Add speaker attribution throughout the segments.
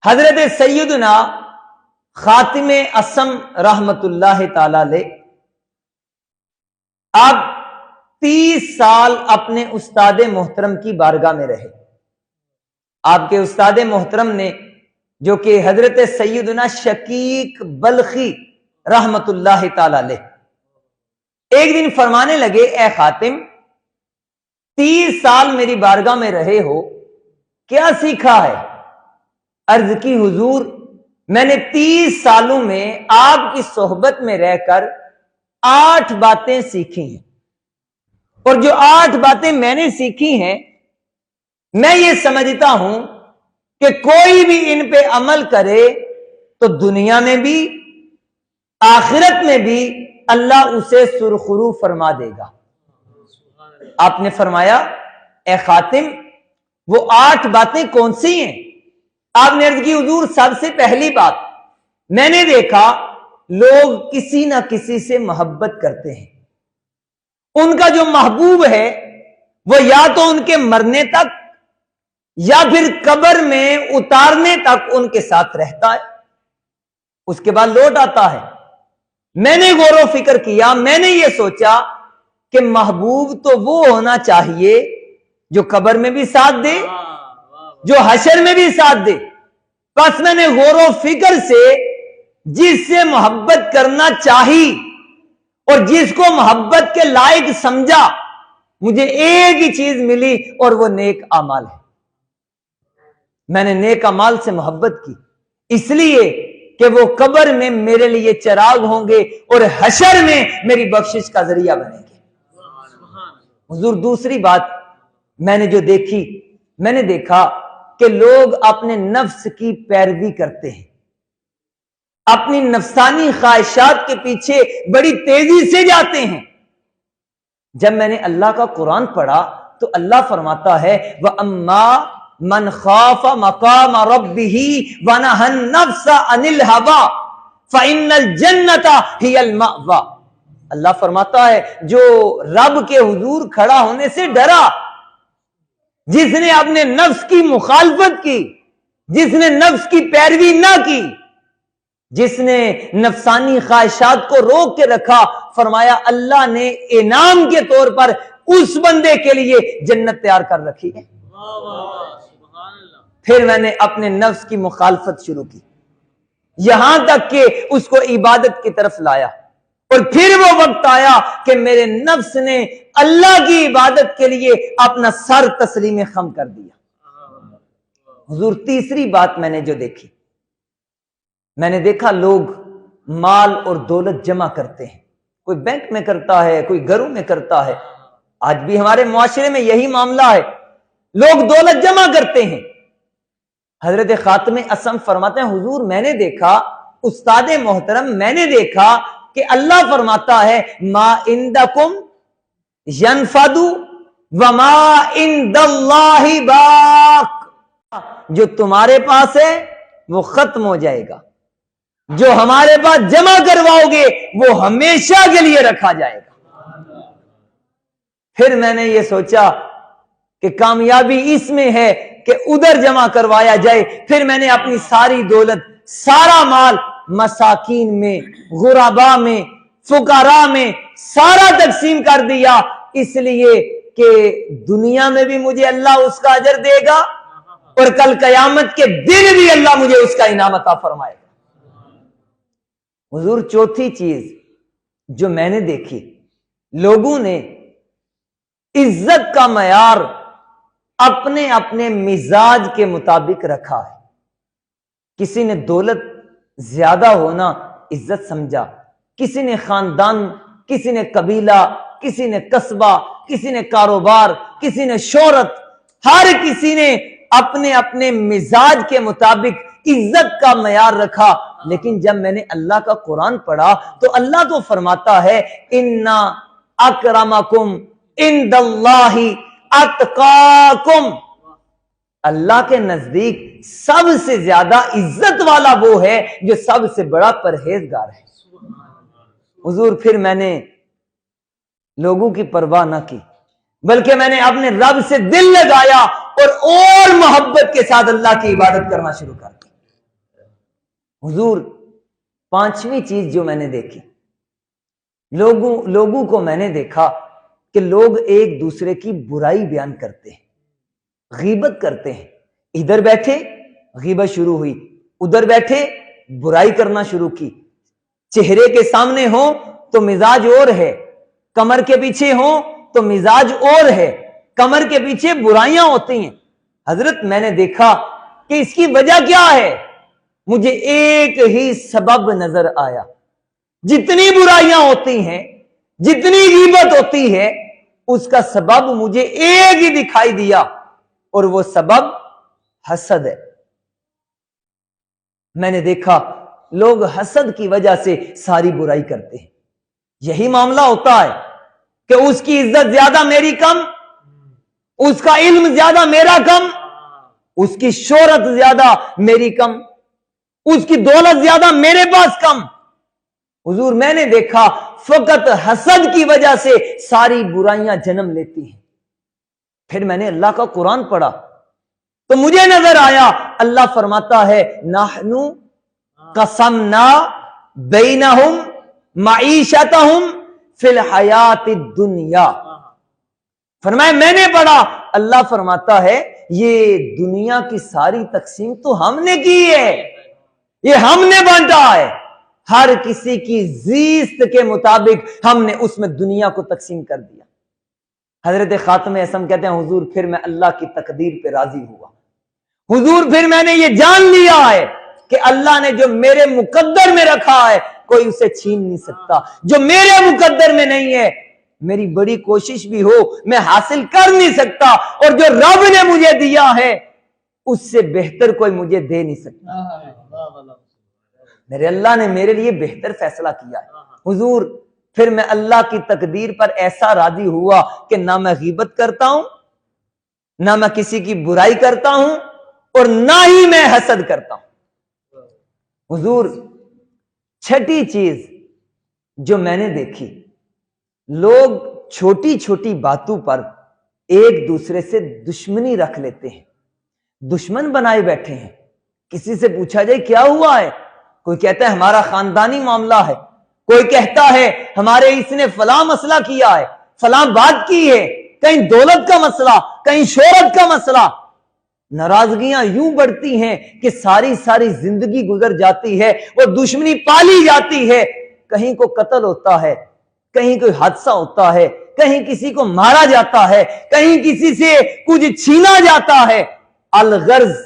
Speaker 1: حضرت سیدنا خاتم اسم رحمت اللہ تعالی علیہ آپ 30 سال اپنے استاد محترم کی بارگاہ میں رہے۔ آپ کے استاد محترم نے جو کہ حضرت سیدنا شقیق بلخی رحمت اللہ تعالی علیہ ایک دن فرمانے لگے، اے خاتم 30 سال میری بارگاہ میں رہے ہو، کیا سیکھا ہے؟ عرض کی حضور میں نے 30 سالوں میں آپ کی صحبت میں رہ کر 8 باتیں سیکھی ہیں، اور جو 8 باتیں میں نے سیکھی ہیں میں یہ سمجھتا ہوں کہ کوئی بھی ان پہ عمل کرے تو دنیا میں بھی آخرت میں بھی اللہ اسے سرخرو فرما دے گا۔ آپ نے فرمایا، اے خاتم وہ 8 باتیں کون سی ہیں؟ آپ نے عرض کی حضور سب سے پہلی بات، میں نے دیکھا لوگ کسی نہ کسی سے محبت کرتے ہیں، ان کا جو محبوب ہے وہ یا تو ان کے مرنے تک یا پھر قبر میں اتارنے تک ان کے ساتھ رہتا ہے، اس کے بعد لوٹ آتا ہے۔ میں نے غور و فکر کیا، میں نے یہ سوچا کہ محبوب تو وہ ہونا چاہیے جو قبر میں بھی ساتھ دے، جو حشر میں بھی ساتھ دے۔ پس میں نے غور و فکر سے جس سے محبت کرنا چاہی اور جس کو محبت کے لائق سمجھا، مجھے ایک ہی چیز ملی اور وہ نیک اعمال ہے۔ میں نے نیک اعمال سے محبت کی، اس لیے کہ وہ قبر میں میرے لیے چراغ ہوں گے اور حشر میں میری بخشش کا ذریعہ بنیں گے۔ حضور دوسری بات میں نے جو دیکھی، میں نے دیکھا کہ لوگ اپنے نفس کی پیروی کرتے ہیں، اپنی نفسانی خواہشات کے پیچھے بڑی تیزی سے جاتے ہیں۔ جب میں نے اللہ کا قرآن پڑھا تو اللہ فرماتا ہے وَأَمَّا مَنْ خَافَ مَقَامَ رَبِّهِ وَنَهَى النَّفْسَ عَنِ الْهَوَىٰ فَإِنَّ الْجَنَّةَ هِيَ الْمَأْوَىٰ۔ اللہ فرماتا ہے جو رب کے حضور کھڑا ہونے سے ڈرا، جس نے اپنے نفس کی مخالفت کی، جس نے نفس کی پیروی نہ کی، جس نے نفسانی خواہشات کو روک کے رکھا، فرمایا اللہ نے انعام کے طور پر اس بندے کے لیے جنت تیار کر رکھی ہے۔ پھر میں نے اپنے نفس کی مخالفت شروع کی، یہاں تک کہ اس کو عبادت کی طرف لایا، اور پھر وہ وقت آیا کہ میرے نفس نے اللہ کی عبادت کے لیے اپنا سر تسلیم خم کر دیا۔ حضور تیسری بات میں نے جو دیکھی، میں نے دیکھا لوگ مال اور دولت جمع کرتے ہیں، کوئی بینک میں کرتا ہے، کوئی گھروں میں کرتا ہے، آج بھی ہمارے معاشرے میں یہی معاملہ ہے، لوگ دولت جمع کرتے ہیں۔ حضرت خاتم اسم فرماتے ہیں حضور میں نے دیکھا، استاد محترم میں نے دیکھا کہ اللہ فرماتا ہے ما عندکم ینفد وما عند اللہ باق، جو تمہارے پاس ہے وہ ختم ہو جائے گا، جو ہمارے پاس جمع کرواؤ گے وہ ہمیشہ کے لیے رکھا جائے گا۔ پھر میں نے یہ سوچا کہ کامیابی اس میں ہے کہ ادھر جمع کروایا جائے۔ پھر میں نے اپنی ساری دولت، سارا مال مساکین میں، غرباء میں، فقراء میں سارا تقسیم کر دیا، اس لیے کہ دنیا میں بھی مجھے اللہ اس کا اجر دے گا اور کل قیامت کے دن بھی اللہ مجھے اس کا انعام عطا فرمائے گا۔ حضور چوتھی چیز جو میں نے دیکھی، لوگوں نے عزت کا معیار اپنے اپنے مزاج کے مطابق رکھا ہے۔ کسی نے دولت زیادہ ہونا عزت سمجھا، کسی نے خاندان، کسی نے قبیلہ، کسی نے قصبہ، کسی نے کاروبار، کسی نے شہرت، ہر کسی نے اپنے اپنے مزاج کے مطابق عزت کا معیار رکھا۔ لیکن جب میں نے اللہ کا قرآن پڑھا تو اللہ تو فرماتا ہے اِنَّ اَكْرَمَكُمْ عِنْدَ اللَّهِ اتقاکم، اللہ کے نزدیک سب سے زیادہ عزت والا وہ ہے جو سب سے بڑا پرہیزگار ہے۔ حضور پھر میں نے لوگوں کی پرواہ نہ کی، بلکہ میں نے اپنے رب سے دل لگایا اور محبت کے ساتھ اللہ کی عبادت کرنا شروع کر دی۔ حضور پانچویں چیز جو میں نے دیکھی، لوگوں کو میں نے دیکھا کہ لوگ ایک دوسرے کی برائی بیان کرتے ہیں، غیبت کرتے ہیں. ادھر بیٹھے غیبت شروع ہوئی، ادھر بیٹھے برائی کرنا شروع کی. چہرے کے سامنے ہو تو مزاج اور ہے، کمر کے پیچھے ہو تو مزاج اور ہے، کمر کے پیچھے برائیاں ہوتی ہیں. حضرت میں نے دیکھا کہ اس کی وجہ کیا ہے؟ مجھے ایک ہی سبب نظر آیا. جتنی برائیاں ہوتی ہیں، جتنی غیبت ہوتی ہے، اس کا سبب مجھے ایک ہی دکھائی دیا، اور وہ سبب حسد ہے. میں نے دیکھا لوگ حسد کی وجہ سے ساری برائی کرتے ہیں. یہی معاملہ ہوتا ہے کہ اس کی عزت زیادہ میری کم، اس کا علم زیادہ میرا کم، اس کی شہرت زیادہ میری کم، اس کی دولت زیادہ میرے پاس کم. حضور میں نے دیکھا فقط حسد کی وجہ سے ساری برائیاں جنم لیتی ہیں. پھر میں نے اللہ کا قرآن پڑھا تو مجھے نظر آیا اللہ فرماتا ہے نحنو قسمنا بینہم معیشتہم فی الحیات الدنیا. فرمایا میں نے پڑھا، اللہ فرماتا ہے یہ دنیا کی ساری تقسیم تو ہم نے کی ہے، یہ ہم نے بانٹا ہے. ہر کسی کی زیست کے مطابق ہم نے اس میں دنیا کو تقسیم کر دیا. حضرت خاتم اسم کہتے ہیں حضور پھر میں اللہ کی تقدیر پہ راضی ہوا. حضور پھر میں نے یہ جان لیا ہے کہ اللہ نے جو میرے مقدر میں رکھا ہے کوئی اسے چھین نہیں سکتا. جو میرے مقدر میں نہیں ہے میری بڑی کوشش بھی ہو میں حاصل کر نہیں سکتا، اور جو رب نے مجھے دیا ہے اس سے بہتر کوئی مجھے دے نہیں سکتا. میرے اللہ نے میرے لیے بہتر فیصلہ کیا ہے. حضور پھر میں اللہ کی تقدیر پر ایسا راضی ہوا کہ نہ میں غیبت کرتا ہوں، نہ میں کسی کی برائی کرتا ہوں، اور نہ ہی میں حسد کرتا ہوں. حضور چھٹی چیز جو میں نے دیکھی، لوگ چھوٹی چھوٹی باتوں پر ایک دوسرے سے دشمنی رکھ لیتے ہیں، دشمن بنائے بیٹھے ہیں. کسی سے پوچھا جائے کیا ہوا ہے، کوئی کہتا ہے ہمارا خاندانی معاملہ ہے، کوئی کہتا ہے ہمارے اس نے فلاں مسئلہ کیا ہے، فلاں بات کی ہے، کہیں دولت کا مسئلہ، کہیں شہرت کا مسئلہ. ناراضگیاں یوں بڑھتی ہیں کہ ساری زندگی گزر جاتی ہے، وہ دشمنی پالی جاتی ہے. کہیں کو قتل ہوتا ہے، کہیں کوئی حادثہ ہوتا ہے، کہیں کسی کو مارا جاتا ہے، کہیں کسی سے کچھ چھینا جاتا ہے. الغرض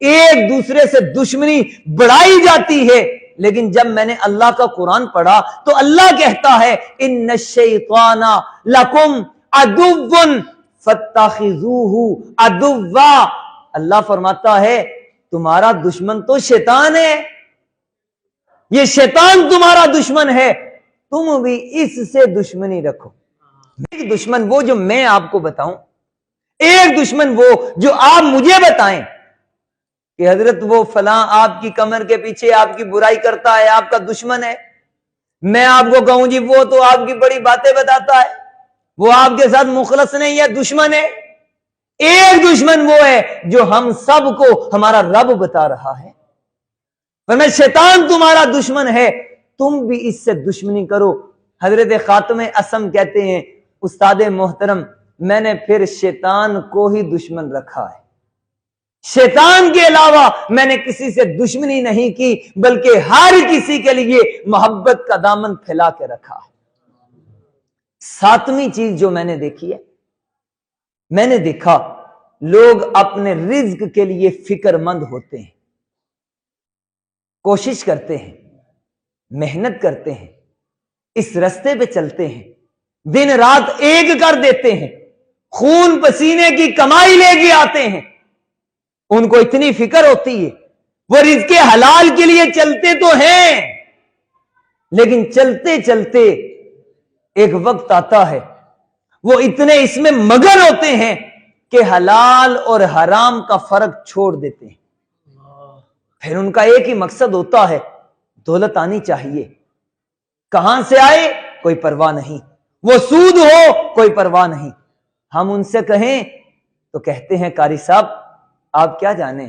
Speaker 1: ایک دوسرے سے دشمنی بڑھائی جاتی ہے. لیکن جب میں نے اللہ کا قرآن پڑھا تو اللہ کہتا ہے ان الشیطان لکم عدو فاتخذوہ عدوا. اللہ فرماتا ہے تمہارا دشمن تو شیطان ہے، یہ شیطان تمہارا دشمن ہے، تم بھی اس سے دشمنی رکھو. ایک دشمن وہ جو میں آپ کو بتاؤں، ایک دشمن وہ جو آپ مجھے بتائیں کہ حضرت وہ فلاں آپ کی کمر کے پیچھے آپ کی برائی کرتا ہے، آپ کا دشمن ہے. میں آپ کو کہوں جی وہ تو آپ کی بڑی باتیں بتاتا ہے، وہ آپ کے ساتھ مخلص نہیں ہے، دشمن ہے. ایک دشمن وہ ہے جو ہم سب کو ہمارا رب بتا رہا ہے. فرمایا شیطان تمہارا دشمن ہے، تم بھی اس سے دشمنی کرو. حضرت خاتم اسم کہتے ہیں استاد محترم میں نے پھر شیطان کو ہی دشمن رکھا ہے. شیطان کے علاوہ میں نے کسی سے دشمنی نہیں کی، بلکہ ہر کسی کے لیے محبت کا دامن پھیلا کے رکھا ہے. ساتویں چیز جو میں نے دیکھی ہے، میں نے دیکھا لوگ اپنے رزق کے لیے فکر مند ہوتے ہیں، کوشش کرتے ہیں، محنت کرتے ہیں، اس رستے پہ چلتے ہیں، دن رات ایک کر دیتے ہیں، خون پسینے کی کمائی لے کے آتے ہیں. ان کو اتنی فکر ہوتی ہے، وہ رزق حلال کے لیے چلتے تو ہیں، لیکن چلتے چلتے ایک وقت آتا ہے وہ اتنے اس میں مگن ہوتے ہیں کہ حلال اور حرام کا فرق چھوڑ دیتے ہیں. پھر ان کا ایک ہی مقصد ہوتا ہے دولت آنی چاہیے، کہاں سے آئے کوئی پرواہ نہیں، وہ سود ہو کوئی پرواہ نہیں. ہم ان سے کہیں تو کہتے ہیں قاری صاحب آپ کیا جانیں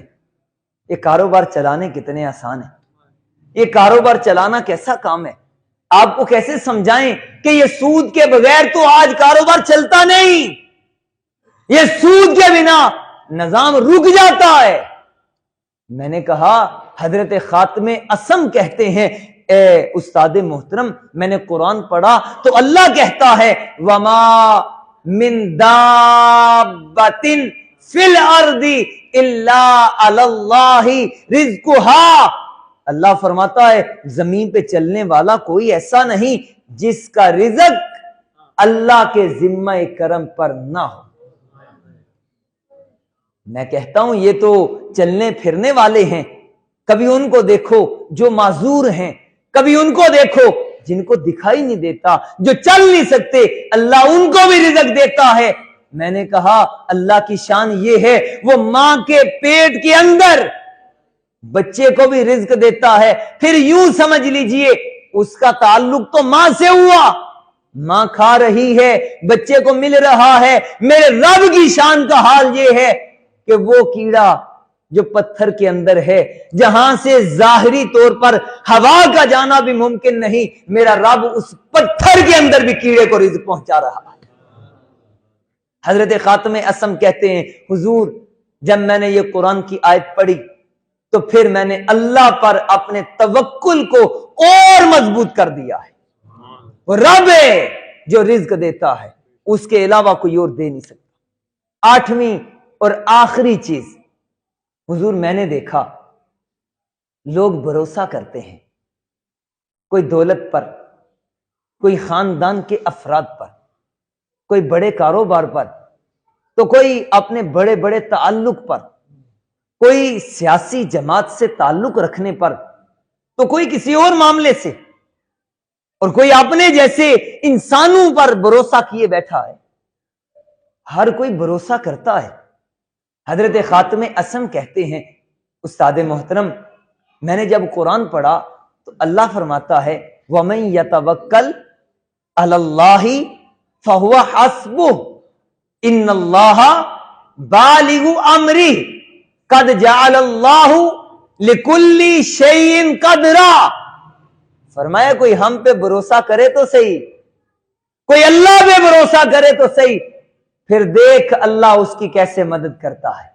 Speaker 1: یہ کاروبار چلانے کتنے آسان ہیں، یہ کاروبار چلانا کیسا کام ہے؟ آپ کو کیسے سمجھائیں کہ یہ سود کے بغیر تو آج کاروبار چلتا نہیں، یہ سود کے بنا نظام رک جاتا ہے۔ میں نے کہا حضرت خاتم اسم کہتے ہیں اے استاد محترم، میں نے قرآن پڑھا تو اللہ کہتا ہے وما من دابۃ فی الارض الا علی اللہ رزقها، اللہ فرماتا ہے زمین پہ چلنے والا کوئی ایسا نہیں جس کا رزق اللہ کے ذمہ کرم پر نہ ہو۔ میں کہتا ہوں یہ تو چلنے پھرنے والے ہیں، کبھی ان کو دیکھو جو معذور ہیں، کبھی ان کو دیکھو جن کو دکھائی نہیں دیتا، جو چل نہیں سکتے، اللہ ان کو بھی رزق دیتا ہے۔ میں نے کہا اللہ کی شان یہ ہے وہ ماں کے پیٹ کے اندر بچے کو بھی رزق دیتا ہے، پھر یوں سمجھ لیجئے اس کا تعلق تو ماں سے ہوا، ماں کھا رہی ہے، بچے کو مل رہا ہے۔ میرے رب کی شان کا حال یہ ہے کہ وہ کیڑا جو پتھر کے اندر ہے، جہاں سے ظاہری طور پر ہوا کا جانا بھی ممکن نہیں، میرا رب اس پتھر کے اندر بھی کیڑے کو رزق پہنچا رہا ہے۔ حضرت خاتم اسم کہتے ہیں حضور جب میں نے یہ قرآن کی آیت پڑھی تو پھر میں نے اللہ پر اپنے توکل کو اور مضبوط کر دیا ہے۔ وہ رب ہے جو رزق دیتا ہے، اس کے علاوہ کوئی اور دے نہیں سکتا۔ آٹھویں اور آخری چیز، حضور میں نے دیکھا لوگ بھروسہ کرتے ہیں کوئی دولت پر، کوئی خاندان کے افراد پر، کوئی بڑے کاروبار پر، تو کوئی اپنے بڑے بڑے تعلق پر، کوئی سیاسی جماعت سے تعلق رکھنے پر، تو کوئی کسی اور معاملے سے، اور کوئی اپنے جیسے انسانوں پر بھروسہ کیے بیٹھا ہے۔ ہر کوئی بھروسہ کرتا ہے۔ حضرت خاتم اسم کہتے ہیں استاد محترم میں نے جب قرآن پڑھا تو اللہ فرماتا ہے وَمَن يَتَوَكَّلْ عَلَى اللَّهِ فَهُوَ حَسْبُهُ إِنَّ اللَّهَ بَالِغُ أَمْرِهِ قَدْ جَعَلَ اللَّهُ لِكُلِّ شَيْءٍ قَدْرًا۔ فرمایا کوئی ہم پہ بھروسہ کرے تو صحیح، کوئی اللہ پہ بھروسہ کرے تو صحیح، پھر دیکھ اللہ اس کی کیسے مدد کرتا ہے۔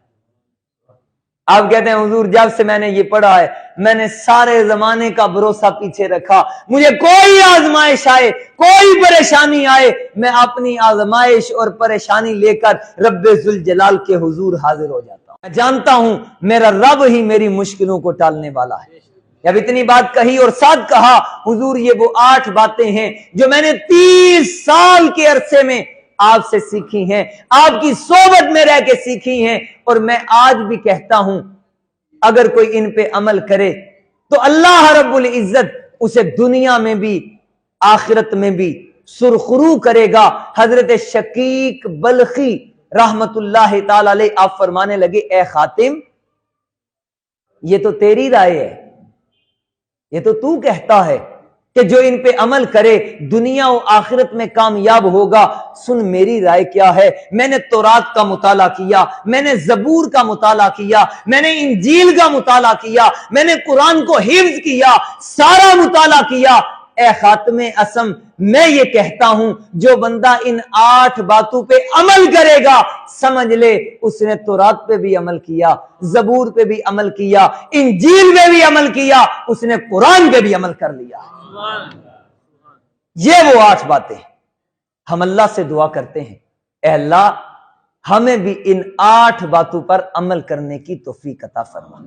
Speaker 1: آپ کہتے ہیں حضور جب سے میں نے یہ پڑھا ہے میں نے سارے زمانے کا بھروسہ پیچھے رکھا، مجھے کوئی آزمائش آئے، کوئی پریشانی آئے، میں اپنی آزمائش اور پریشانی لے کر رب ذوالجلال کے حضور حاضر ہو جاتا ہوں۔ میں جانتا ہوں میرا رب ہی میری مشکلوں کو ٹالنے والا ہے۔ جب اتنی بات کہی اور ساتھ کہا حضور یہ وہ 8 باتیں ہیں جو میں نے 30 سال کے عرصے میں آپ سے سیکھی ہیں، آپ کی صحبت میں رہ کے سیکھی ہیں، اور میں آج بھی کہتا ہوں اگر کوئی ان پہ عمل کرے تو اللہ رب العزت اسے دنیا میں بھی آخرت میں بھی سرخرو کرے گا۔ حضرت شقیق بلخی رحمت اللہ تعالی علیہ آپ فرمانے لگے اے خاتم یہ تو تیری رائے ہے، یہ تو کہتا ہے کہ جو ان پہ عمل کرے دنیا و آخرت میں کامیاب ہوگا، سن میری رائے کیا ہے۔ میں نے تورات کا مطالعہ کیا، میں نے زبور کا مطالعہ کیا، میں نے انجیل کا مطالعہ کیا، میں نے قرآن کو حفظ کیا، سارا مطالعہ کیا۔ اے خاتم اسم میں یہ کہتا ہوں جو بندہ ان 8 باتوں پہ عمل کرے گا سمجھ لے اس نے تورات پہ بھی عمل کیا، زبور پہ بھی عمل کیا، انجیل پہ بھی عمل کیا، اس نے قرآن پہ بھی عمل کر لیا۔ یہ وہ 8 باتیں ہم اللہ سے دعا کرتے ہیں اے اللہ ہمیں بھی ان 8 باتوں پر عمل کرنے کی توفیق عطا فرما۔